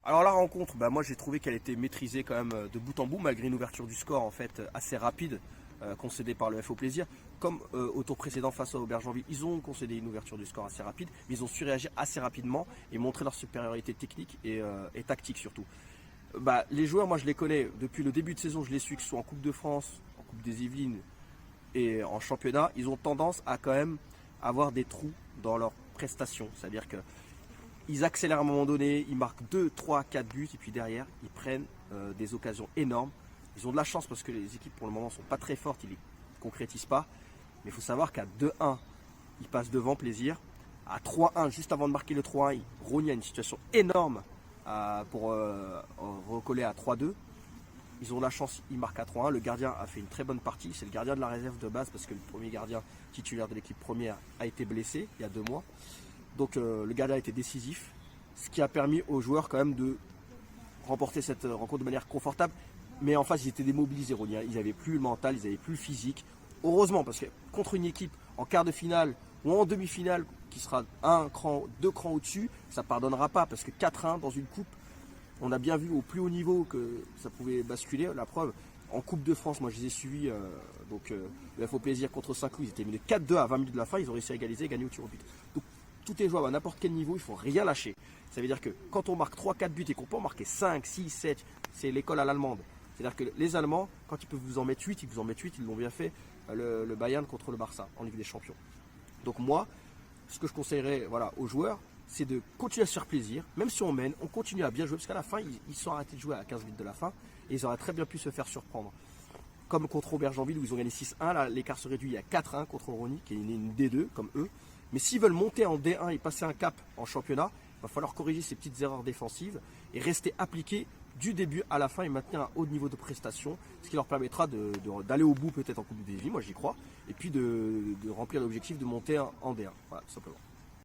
Alors la rencontre, moi j'ai trouvé qu'elle était maîtrisée quand même de bout en bout, malgré une ouverture du score en fait assez rapide, concédée par le FO Plaisir. Comme au tour précédent face à Aubergenville, ils ont concédé une ouverture du score assez rapide, mais ils ont su réagir assez rapidement et montrer leur supériorité technique et tactique surtout. Les joueurs, moi je les connais depuis le début de saison, je les suis, que ce soit en Coupe de France, en Coupe des Yvelines et en championnat, ils ont tendance à quand même avoir des trous dans leurs prestations. C'est-à-dire que ils accélèrent à un moment donné, ils marquent 2, 3, 4 buts et puis derrière, ils prennent des occasions énormes. Ils ont de la chance parce que les équipes pour le moment ne sont pas très fortes, ils ne les concrétisent pas. Mais il faut savoir qu'à 2-1, ils passent devant Plaisir. À 3-1, juste avant de marquer le 3-1, Rogny a une situation énorme pour recoller à 3-2. Ils ont la chance, ils marquent à 3-1. Le gardien a fait une très bonne partie. C'est le gardien de la réserve de base parce que le premier gardien titulaire de l'équipe première a été blessé il y a 2 mois. Donc le gardien a été décisif, ce qui a permis aux joueurs quand même de remporter cette rencontre de manière confortable. Mais en face, ils étaient démobilisés, Rogny. Ils n'avaient plus le mental, ils n'avaient plus le physique. Heureusement, parce que contre une équipe en quart de finale ou en demi-finale qui sera un cran, 2 crans au-dessus, ça ne pardonnera pas. Parce que 4-1 dans une coupe, on a bien vu au plus haut niveau que ça pouvait basculer. La preuve, en Coupe de France, moi je les ai suivis, le FO Plaisir contre Saint-Cloud, ils étaient menés 4-2 à 20 minutes de la fin, ils ont réussi à égaliser et gagner au tir au but. Donc tout est jouable à n'importe quel niveau, il ne faut rien lâcher. Ça veut dire que quand on marque 3-4 buts et qu'on peut en marquer 5, 6, 7, c'est l'école à l'allemande. C'est-à-dire que les Allemands, quand ils peuvent vous en mettre 8, ils vous en mettent 8, ils l'ont bien fait, le Bayern contre le Barça en Ligue des Champions. Donc moi, ce que je conseillerais aux joueurs, c'est de continuer à se faire plaisir, même si on mène, on continue à bien jouer, parce qu'à la fin, ils sont arrêtés de jouer à 15 minutes de la fin, et ils auraient très bien pu se faire surprendre. Comme contre Aubergenville où ils ont gagné 6-1, là l'écart se réduit à 4-1 contre Rogny, qui est une D2 comme eux. Mais s'ils veulent monter en D1 et passer un cap en championnat, il va falloir corriger ces petites erreurs défensives et rester appliqués du début à la fin et maintenir un haut niveau de prestation, ce qui leur permettra d'aller au bout peut-être en Coupe des Vies, moi j'y crois, et puis de remplir l'objectif de monter en D1, voilà, tout simplement.